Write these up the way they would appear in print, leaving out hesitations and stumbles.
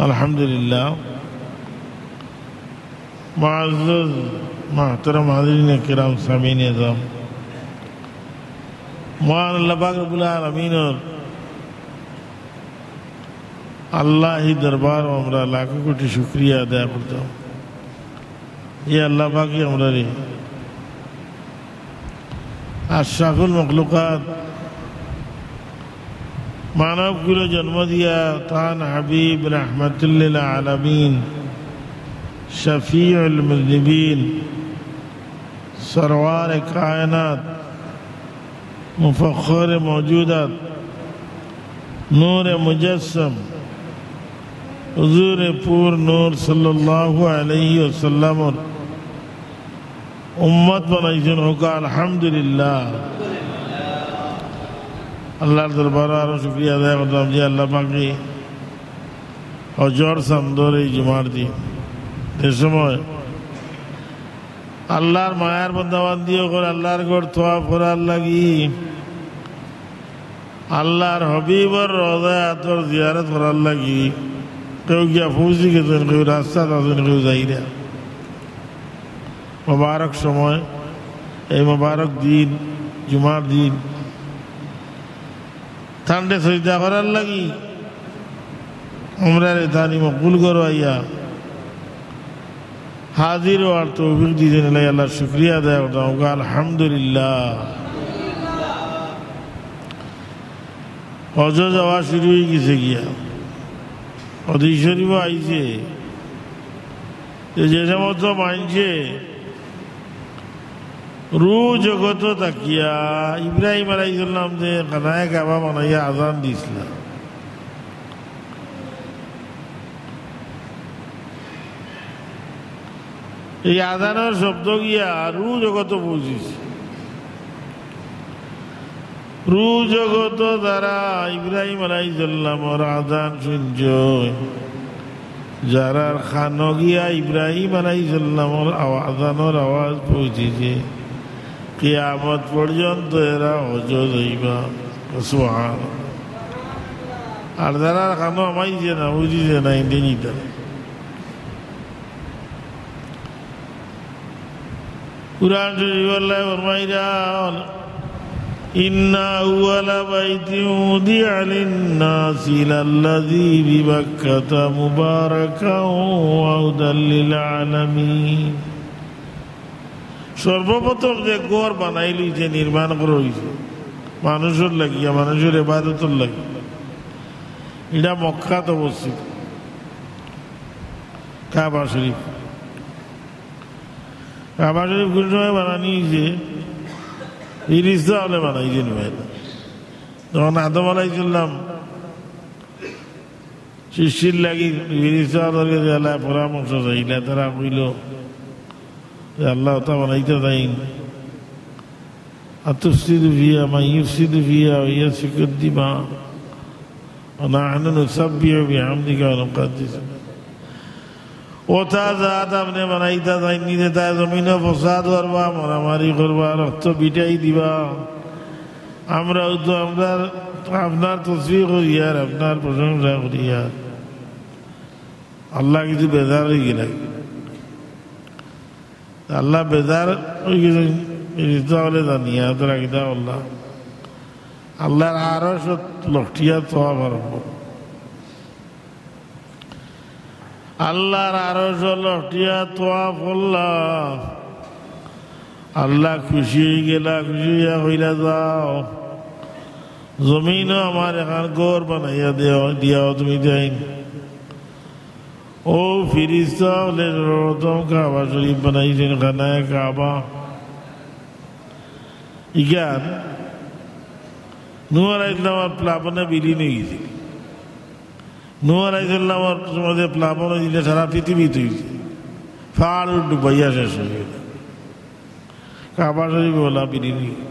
আলহামদুলিল্লাহ মুআজ্জাজ মুহতারাম হাজিরিন কিরাম সামিন এজাম মহান আল্লাহ পাক রব্বুল আলামিনের আল্লাহি দরবার আমরা লাখো কোটি শুকরিয়া আদায় করতাম। এই আল্লাহ পাকই আমরা রে আশরাফুল মখলুকাত মানবগুলো জন্ম দিয়া তান হাবিব রহমতুল্লিল আলামিন শফিউল মুজনিবিন সরওয়ার কায়নাত মুফখর মওজুদাত নূর মুজসম হুজুর পুর নূর সাল্লাল্লাহু আলাইহি ওয়াসাল্লামর উম্মত বানাইছেন হোক আলহামদুলিল্লাহ। আল্লাহর দরবারে আরো শুকরিয়া আদায় করতাম যে আল্লাহ পাকে হজর সান্দর এই জুমার দিন এ সময় আল্লাহর মায়ার বন্দাবান্দিও করে আল্লাহর ঘর তোয়াফ করার লাগি আল্লাহর হবিবর রোজায় আতর জিয়ারত করার লাগি কেউ গিয়া পৌঁছে গেছেন, কেউ রাস্তা আছেন, কেউ যাই না। মোবারক সময়, এই মোবারক দিন জুমার দিন ঠান্ডে সজদা করার লাগি আমরা তানি মকবুল করো আইয়া হাজির হওয়ার তৌফিক দিয়েছেন। আল্লাহ শুকরিয়া আদায় করতাম আলহামদুলিল্লাহ। হজ যাওয়া শুরু হয়ে গেছে গিয়া অধি শরীফ আইছে যে সমস্ত মানছে রু জগত তাকিয়া ইব্রাহিম আলাইহিস সালাম যে কানায় কাবা বানাইয়া আজান দিছিল, এই আজানের শব্দ গিয়া রু জগত পৌঁছিছে। রু জগত দ্বারা ইব্রাহিম আলাইহিস সালামের আজান শুনছ, যারা খানো গিয়া ইব্রাহিম আলাইহিস সালামের আজানের আওয়াজ পৌঁছেছে, কিয়ামত পর্যন্ত এরা হজ যাইবা। সুবহানাল্লাহ। আর যারা খানো আমাইছে না বুঝিছে না ইন্দিনিটা কুরআন শরীফ আল্লাহ ফরমাইরা ইন্না আউয়ালা বাইতিন উদিআ লিন-নাসি লাল্লাযী বিবাক্কাতা মুবারাকান ওয়া হুদাল লিল আলামিন। সর্বপ্রথম যে ঘর বানাই লইছে, নির্মাণ করা হয়েছে মানুষের লাগিয়া, মানুষের ইবাদতের লাগি, এটা মক্কাত অবস্থিত কাবা শরীফ। কাবা শরীফ কোন সময় বানানি হয়েছে? ফিরিস্তা হলে বানাইছে না। যখন আদম আলাইহিস সালাম সৃষ্টির লাগি ফিরিস্তা পরামর্শ চাইলা, তারা কইল আল্লাহ তা বানাইতে দেন আতুফসিদু ফিহা মা ইউফসিদু ফিহা ওয়া ইয়াসফিকু দিমা ওয়া নাহনু নুসাব্বিহু বিহামদিকা ওয়া নুকদ্দিসু। ওটা জাত আপনি বানাইতে দেননি যে তাই জমিনে ফসাদ করবা, মারামারি করবা, রক্ত বিটাই দিবা। আমরাও তো আমরা আপনার তসবিহ করি আর আপনার প্রশংসা করি, আর আল্লাহ কিছু বেজার হয়ে গেল। আল্লাহ বেজার হয়ে গেছে হলে জানিয়া তোরা কিতা আল্লাহ আল্লাহর আরো লটিয়া তোয়া পারব, আল্লাহর আরো লটিয়া তোয়া পড়লাম। আল্লাহ খুশি হয়ে গেলা, খুশি হইয়া হইলা যাও জমিনও আমার এখান ঘর বানাইয়া দিয়াও তুমি দেন। ও ফিরিস্তা হলে সর্বপ্রথম কাবা শরীফ বানাইছেন, খানায় কাবা। ইগান নূহ আলাইহিস সালামের প্লাবনে বিলীন হয়ে গেছে। নূহ আলাইহিস সালামের সমাজে প্লাবন হয়েছিল, সারা পৃথিবীতে হয়েছে, ফাল ডুবাইয়া শেষ হয়ে গেল। কাবা শরীফ ওলা বিলীন হয়ে গেছে।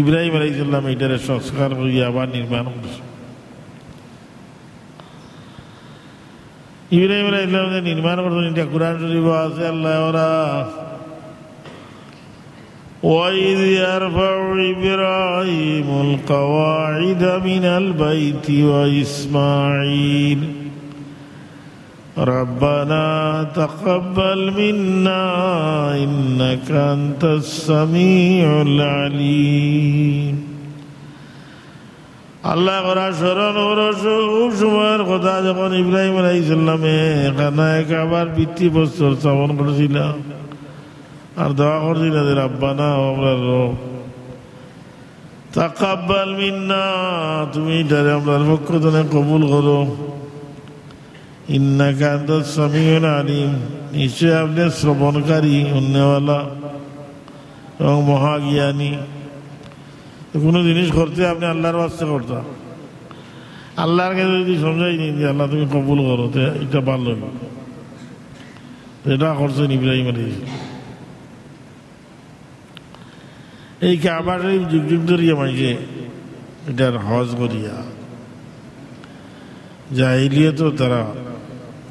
ইব্রাহিম আলাইহিস সালাম এটারে সংস্কার করিয়া আবার নির্মাণ করছে। ইব্রাহিম আলাইহিস সালাম যে নির্মাণ করছেন এটা কুরআন শরীফ আছে। আল্লাহ ওরা وَإِذْ يَرْفَعُ إِبْرَاهِيمُ الْقَوَاعِدَ مِنَ الْبَيْتِ وَإِسْمَاعِيلُ ربنا تقبل منا إنك أنت السميع العليم আল্লাহ করা স্মরণ সময়ের কথা যখন ইব্রাহিম আলাইহিস সালামে খানায়ে কাবার ভিত্তিপ্রস্তর স্থাপন করেছিল আর দোয়া করেছিল যে রব্বানা আমরার রব তাকাব্বাল মিন্না, তুমি এটারে আমরার পক্ষ থেকে কবুল করো। ইন্নাকা আনতাস সামিউল আলিম, নিশ্চয় আপনি শ্রবণকারী অন্যওয়ালা এবং মহাজ্ঞানী। কোনো জিনিস করতে আপনি আল্লাহর বাস্তে করতাম, আল্লাহর কাছে যদি সমঝাই নি যে আল্লাহ তুমি কবুল করো, এটা ভালো এটা করছেন ইব্রাহিম আলাইহিস সালাম। এই কাবা শরীফ যুগ যুগ ধরিয়া মাইছে এটার হজ করিয়া জাহিলিয়াতেও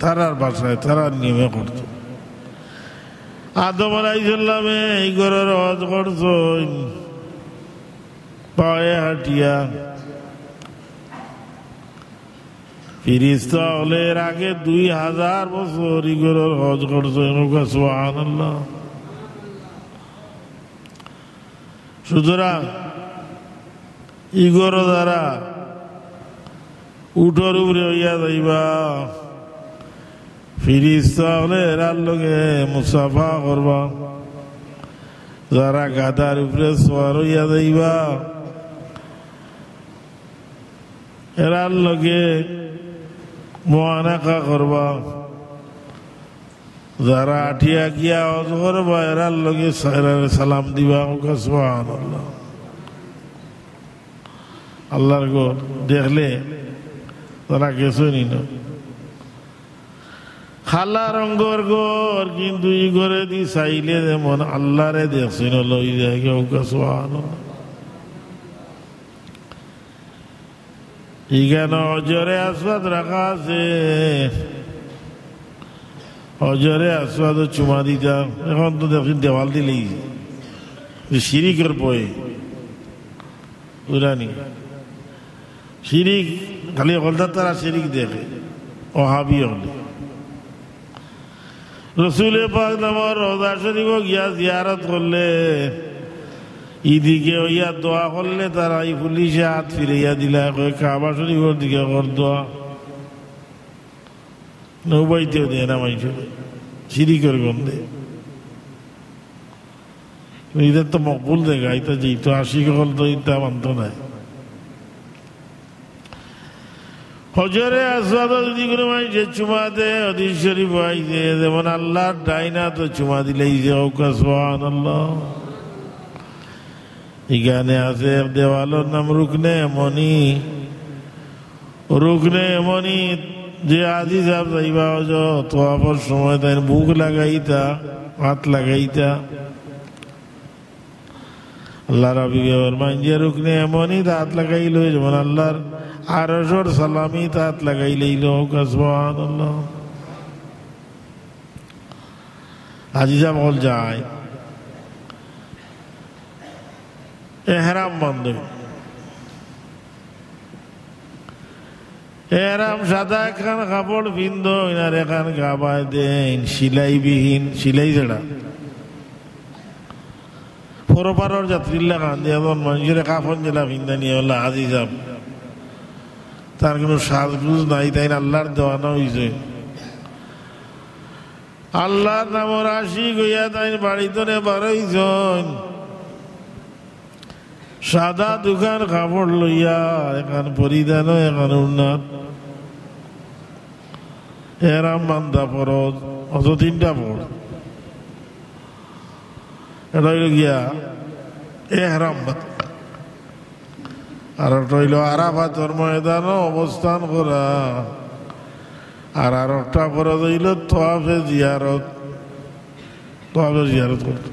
তারার বাসায় তারার নিয়মে করত। আদম আলাইহিস সালামে এই ঘরের হজ করছেন পায়ে হাঁটিয়া। ফিরিস্তা হলে এর আগে 2000 বছর ইগরের হজ করছে। সুবহানাল্লাহ। সুতরাং ইগর দ্বারা উঠোর উপরে হইয়া যাইবা, ফিরিস্তা হলে এরার লগে মুসাফা করবা। যারা গাদার উপরে সওয়ার হইয়া যাইবা, এরার লগে মুআনাকা করবা। যারা আঠিয়া গিয়া হজ করবা, এরার লগে সালাম দিবা। সুবহানাল্লাহ। আল্লাহর ঘর দেখলে তারা গেছো নি না, খালা রঙ্গর ঘর, কিন্তু ই ঘরে দি চাইলে যেমন আল্লাহরে দেখছিল লই যায়। সুবহানাল্লাহ। এখানে হজরে আসওয়াদ রাখা আছে, হজরে আসওয়াদ চুমা দিতাম। এখন তো দেখি দেওয়াল দিলেই শিরিকের বই উড়ানি শিরিক, খালি হলদার তারা শিরিক দেখে ওহাবি হলে। রসুল পাক নামের রোজা শরীফ গিয়া জিয়ারত করলে, ইদিকে ওইয়া দোয়া করলে তারা এই পুলিশে হাত ফিরাইয়া দিলা, কাবা শরীফের দিকে কর দোয়া। নৌবাইতেও দেয় না মাইছে শিরিকের গন্ধে। এদের তো মকবুল দেখা, এটা যেত আশিক হল তো ইটা মানত নাই। হজরে আসওয়াদ যদি কোনো মাইছে চুমা দেয়, হাদিস শরীফ আইছে যেমন আল্লাহর ডাইনা তো চুমা দিলেই যে সুবহানাল্লাহ। এখানে আছে দেওয়ালের নাম রুকনে এমনি, রুকনে এমনি যে আজি সাহেব যাইবা তোয়াফার সময় তাই বুক লাগাইতা, হাত লাগাইতা। আল্লাহর হাবিবের মাইঞ্জে রুকনে এমনি হাত লাগাইল, যেমন আল্লাহর আরশের সালামি হাত লাগাইলেইল। সুবহানাল্লাহ। আজি সাহেব হল যায় এহরাম বান্ধব, এহরাম সাদা একখান কাপড় পিন্ধ, আর এখান গাবায় দেন সিলাইবিহীন, সিলাই ছাড়া পরপারের যাত্রীর লাগান দিয়ে মানুষের কাফন জেলা পিন্ধা নিয়ে বললো আজি যাব। তার কোনো সাজগুজ নাই, তাই আল্লাহর দেওয়ানো হয়েছে। আল্লাহর নামর আসি গইয়া তাই বাড়িতে বারইছেন, সাদা দোকান কাপড় লইয়া এখান পরিধান, এখান উন্নত এরাম বান্ধা ফরজ, অত 3টা পড়। এটা হইল গিয়া এহরাম। আর ওটা হইল আরাফাতের ময়দানও অবস্থান করা। আর একটা ফরজ হইল তোয়াফে জিয়ারত, তোয়াফে জিয়ারত করত।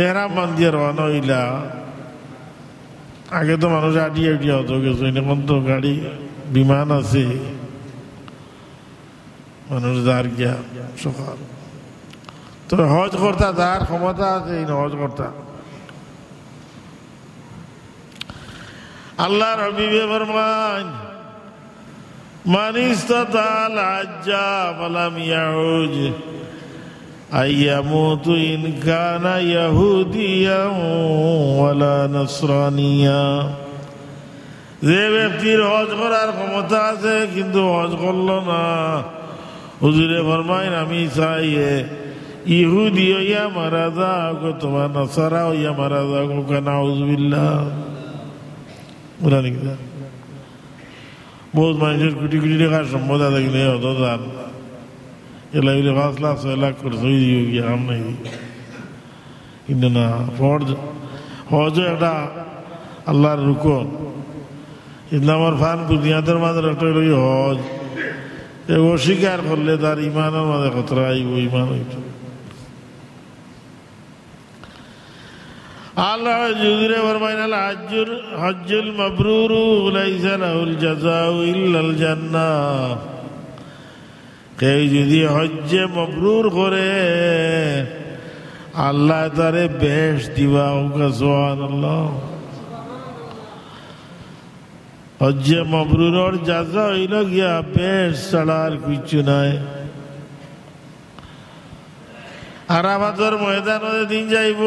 এহরাম বান্ধিয়ে রওনা হইলা। আগে তো মানুষ আটিয়া উঠিয়া হতো গেছে, এখন তো গাড়ি বিমান আছে, মানুষ যার গিয়া সকাল। তবে হজ কর্তা যার ক্ষমতা আছে হজ কর্তা। আল্লাহর হাবিবে ফরমান মান ইসতাতাল হাজ্জা ফালাম ইয়াউজ আইয়ামুতু ইন কানা ইয়াহুদিয়ান ওয়ালা নাসরানিয়া। যে ব্যক্তির হজ করার ক্ষমতা আছে কিন্তু হজ করলো না, হুজুরে ফরমাইন আমি চাই ইহুদি হইয়া মারা যাক তোমার নাসারা হইয়া মারা যাক। নাউযুবিল্লাহ। বহুত মানুষের কোটি কোটি টাকার সম্পদ আছে কিন্তু হত যান এলা 5 লাখ 6 লাখ করে সই দিয়ে গিয়ে আম নাই। কিন্তু না, হজ একটা আল্লাহর রুকন, ইসলামের ফান বুনিয়াদের মাঝে একটা হজ। অস্বীকার করলে তার ইমানের মাঝে খতরা আইব, ইমান হইত। আল্লাহ যুগরে ফরমাইনাল হজ্জুল মাবরুরু লাইসা লাহুল জাযাউ ইল্লাল জান্নাহ। কেউ যদি হজ্জে মাবরুর করে আল্লাহ তারে বেহেশত দিবা। সুবহানাল্লাহ। হজ্জে মাবরুরের জাযা হইল গিয়া বেহেশত ছাড়া আর কিছু নাই। আরাফাতের ময়দানে দিন যাইব,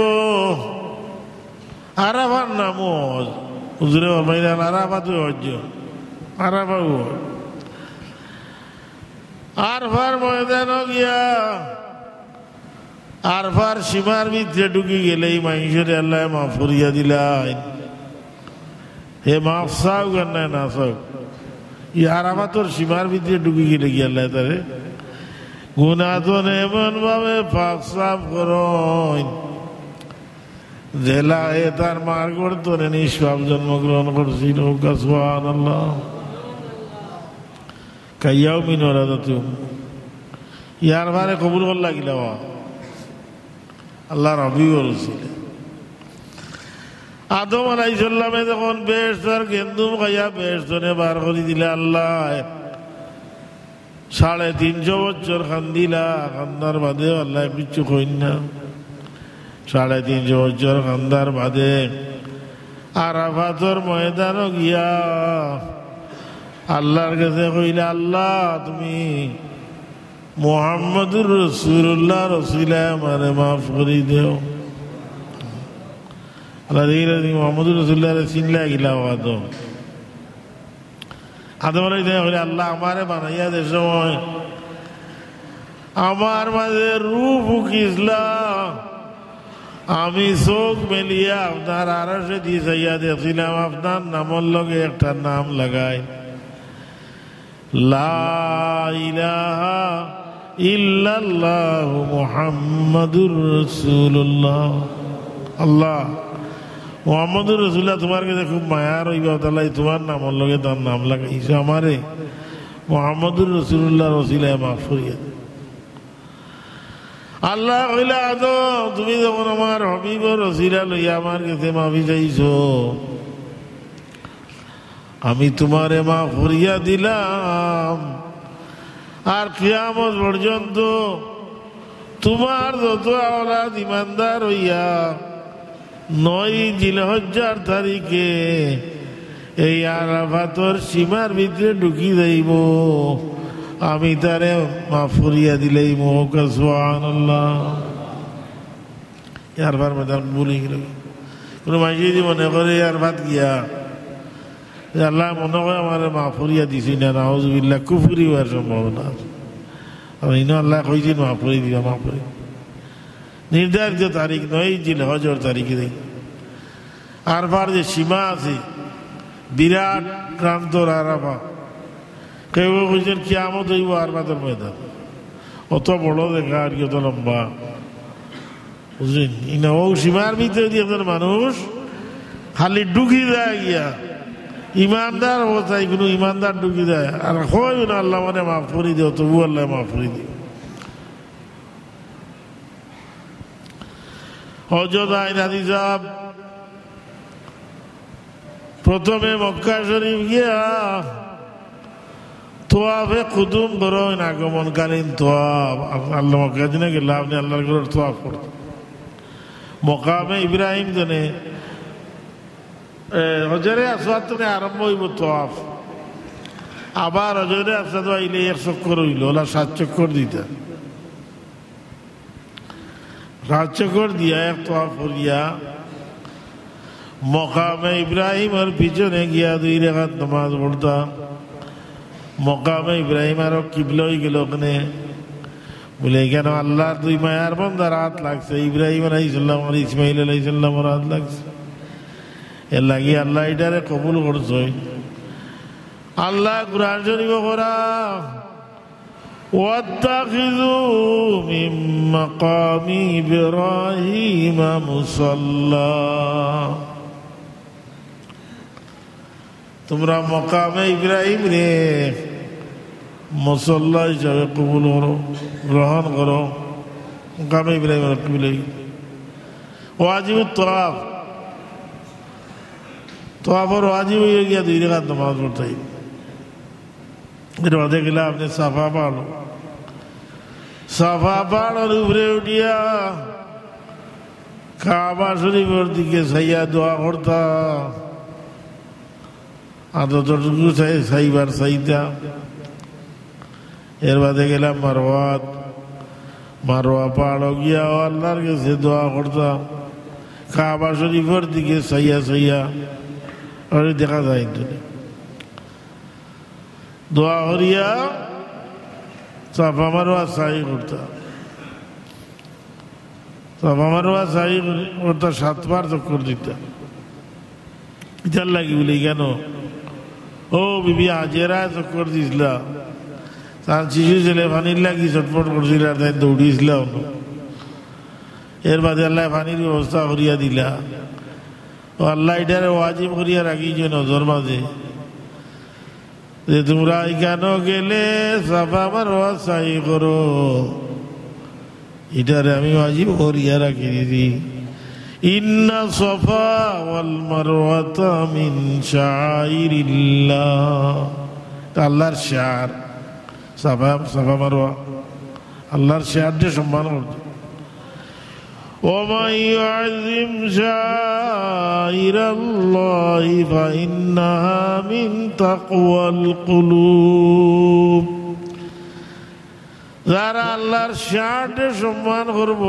আরাফার নাম হজ। হুজুরে ফরমাইলেন আরাফাত হজ, আরাফা হজ। আরফার ময়দানে গিয়া আরফার সীমার ভিতরে ঢুকি গেলেই মানুষের আল্লাহ মাফ করিয়া দিলাই। হে মাফ চাও কেন না চাও, ই আরাফাতর সীমার ভিতরে ঢুকি গেলে গিয়ে আল্লাহ তারে গুনাহন এমন ভাবে পাক সাফ করেন জেলা এ তার মার করতো নিষ্পাপ জন্মগ্রহণ করছিল। সুবহানাল্লাহ। কাইয়াও মিনরা তুম ইয়ার বারে কবুল কর লাগিল আল্লাহ রবি বলছিল। আদম আলাইহিস সালামে যখন বেহেশতের গেন্দুম খাইয়া বেহেশতনে বার করে দিলে আল্লাহ 350 বছর খান্দিলা, খান্দার বাদে আল্লাহ কিচ্ছু কইন না। 350 বছর খান্দার বাদে আরাফাতের ময়দানে গিয়া আল্লাহর কাছে কইলে আল্লাহ তুমি মুহাম্মদুর রাসূলুল্লাহ রসিলা আমারে মাফ করে দেও। আল্লাহ দেখি মুহাম্মদুর রাসূলুল্লাহ চিনলা গিলা আদম আলাইহিস আল্লাহ আমারে বানাইয়া দে সময় আমার মাঝে রূহ ফুকিসলা, আমি চোখ মেলিয়া আপনার আরশে দিয়ে যাইয়া দেখছিলাম আপনার নামের লগে একটা নাম লাগাই লা ইলাহা ইল্লাল্লাহু মুহাম্মাদুর রাসূলুল্লাহ। আল্লাহ মুহাম্মাদুর রাসূলুল্লাহ তোমার কাছে খুব মায়া রইবা, তাহলে তোমার নামের লগে তার নাম লাগাইছো, আমারে মুহাম্মাদুর রাসূলুল্লাহ রসিলায় মাফ করিয়া দে। আল্লাহ কইলা আদম তুমি যখন আমার হবিব রসিলা লইয়া আমার কাছে মাফি চাইছো, আমি তোমারে মাফ করিয়া দিলাম। আর কিয়ামত পর্যন্ত তোমার যত আওলাদ ইমানদার হইয়া 9 জিলহজ্জার তারিখে এই আরাফাতর সীমার ভিতরে ঢুকি যাইব, আমি তারে মাফ করিয়া দিলেই মোহকা। সুবহানাল্লাহ। আরফার ময়দান ভুলে গেল। কোনো মানুষ যদি মনে করে আরফাত গিয়া আল্লাহ মনে হয় আমার মাফ করিয়া দিছি না, নাউযুবিল্লাহ, কুফরি হওয়ার সম্ভাবনা আছে। আল্লাহ কইছেন মাফ করে দিবা, মাফ করে নির্ধারিত তারিখ 9 জিলহজের তারিখে দেই। আরফার যে সীমা আছে বিরাট ক্রান্তর আরাফা, কেউ কইছেন কিয়ামত হইব আরফাতের ময়দান, অত বড় দেখা আর কি অত লম্বা, বুঝলেন? ও সীমার ভিতরে দিয়ে মানুষ খালি ঢুকি যায় গিয়া ইমানদার অবস্থায়, কোনো ইমানদার ঢুকি যায় আর হয় না আল্লাহ মানে মাফ করে দিও, তবু আল্লাহ মাফ করে দিও। হযরত আইনাদি সাহেব প্রথমে মক্কা শরীফ গিয়া তোয়াফে কুদুম করেন, আগমনকালীন তোয়াফ। আল্লাহ মক্কা দিনে গেলে আপনি আল্লাহর ঘরের তোয়াফ করতেন। মকামে ইব্রাহিম জানে হজরে আসওয়াদ থেকে আরম্ভ হইব তোয়াফ। আবার অজরে আসাদ আইলে 1 চক্কর হইল, ওলা 7 চক্কর দিতা। 7 চক্কর দিয়া এক তোয়াফ করিয়া মকামে ইব্রাহিমের পিছনে গিয়া 2 রাকাত নামাজ পড়তা। মকামে ইব্রাহিম আরো কিবলা হয়ে গেল ওখানে। বলে কেন আল্লাহর 2 মায়ার বান্দার হাত লাগছে, ইব্রাহিম আলাইহিস সালাম আর ইসমাইল আলাইহিস সালামের হাত লাগছে। এর লাগি আল্লাহ এটারে কবুল করছে। আল্লাহ কুরআন শরীফ করা ওয়াত্তাখিযু মিন মাকামি ইব্রাহিম মুসাল্লা, তোমরা মকামে ইব্রাহিম রে মুসাল্লা হিসাবে কবুল করো, গ্রহণ করো। মকামে ইব্রাহিম ওয়াজিব তোয়াফ, তোয়াফের ওয়াজিব হয়ে গিয়া 2 রাকাত নামাজ পড়তে। এর বাদে গেলে আপনি সাফা পাহাড়, সাফা পাহাড়ের উপরে উঠিয়া কাবা শরীফের দিকে চাইয়া দোয়া করতা। আদতটুকু চাইবার চাইতা। এর বাদে গেলাম মারওয়াত, মারওয়া পাহাড় গিয়া আল্লাহর কাছে দোয়া করতা। কাবা শরীফের দিকে চাইয়া চাইয়া আর দেখা যায় দোয়া করিয়া সাফা মারওয়া সাই করতা। সাফা মারওয়া সাই করতা 7 বার চক্কর দিতা। ইটার লাগি বলি কেন ও বিবি হাজেরা চক্কর দিছিলা, তার শিশু ছেলে পানির লাগি ছটফট করছিল আর তাই দৌড়িয়েছিল। এর বাদে আল্লাহ পানির ব্যবস্থা করিয়া দিলা। ও আল্লাহ এটারে ওয়াজিব করিয়া রাখিছে নজর মাঝে যে তোমরা এখানে গেলে সাফা মারওয়া সাই করো। এটারে আমি ওয়াজিব করিয়া রাখি দিছি। ইন্না সাফা ওয়াল মারওয়াতা মিন শাআইরিল্লাহ, আল্লাহর শার। সাফা সাফা মারওয়া আল্লাহর শারকে সম্মান করতে। ومن يعظم شعائر الله فإنها من تقوى القلوب, যারা আল্লাহর শারকে সম্মান করব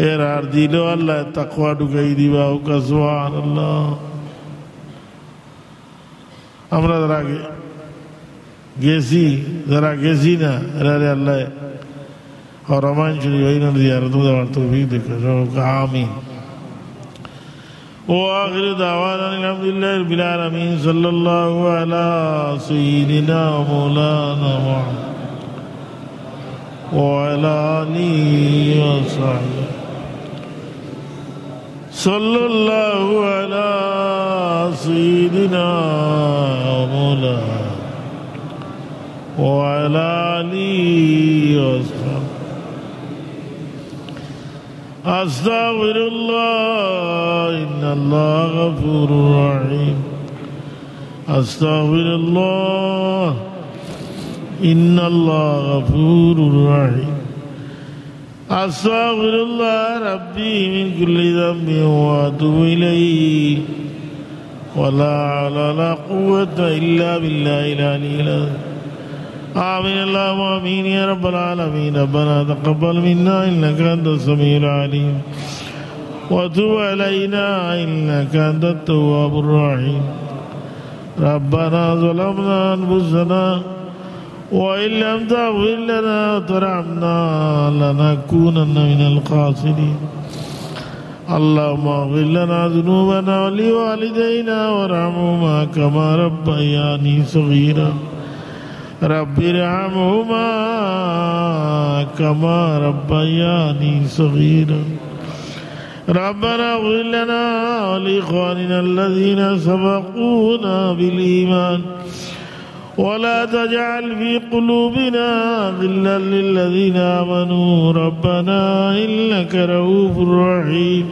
এর আর দিল আল্লাহ তাকওয়া ঢুকাই দিবা। সুবহানাল্লাহ। আমরা যারা গেছি, যারা গেছি না এরা আল্লাহ হরমাইন শরীফ আইনা জিয়ারত দেওয়ার তৌফিক দেখে। আমিন। وآخر دعوانا الحمدلله رب العالمين صلى الله على سيدنا مولانا محمد وعلى آله وصحبه صلى الله على سيدنا مولانا وعلى آله وصحبه أستغفر الله إن الله غفور رحيم. أستغفر الله إن الله غفور رحيم. أستغفر الله ربي من كل ذنب وأتوب إليه ولا حول ولا قوة إلا بالله العلي العظيم. آمين اللهم آمين يا رب العالمين. ربنا تقبل منا إنك أنت السميع العليم وتب علينا إنك أنت التواب الرحيم. ربنا ظلمنا أنفسنا وإن لم تغفر لنا وترحمنا لنكونن من الخاسرين. اللهم اغفر لنا ذنوبنا ولوالدينا وارحمهما كما ربياني صغيرا. رب ارحمهما كما ربياني صغيرا. ربنا اغفر لنا ولإخواننا الذين سبقونا بالإيمان ولا تجعل في قلوبنا غلا للذين آمنوا ربنا إنك رؤوف رحيم.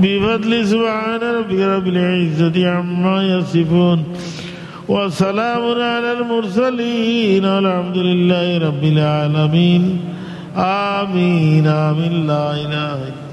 بفضل سبحان ربك رب العزة عما يصفون وسلام على المرسلين والحمد لله رب العالمين. آمين آمين لا إله إلا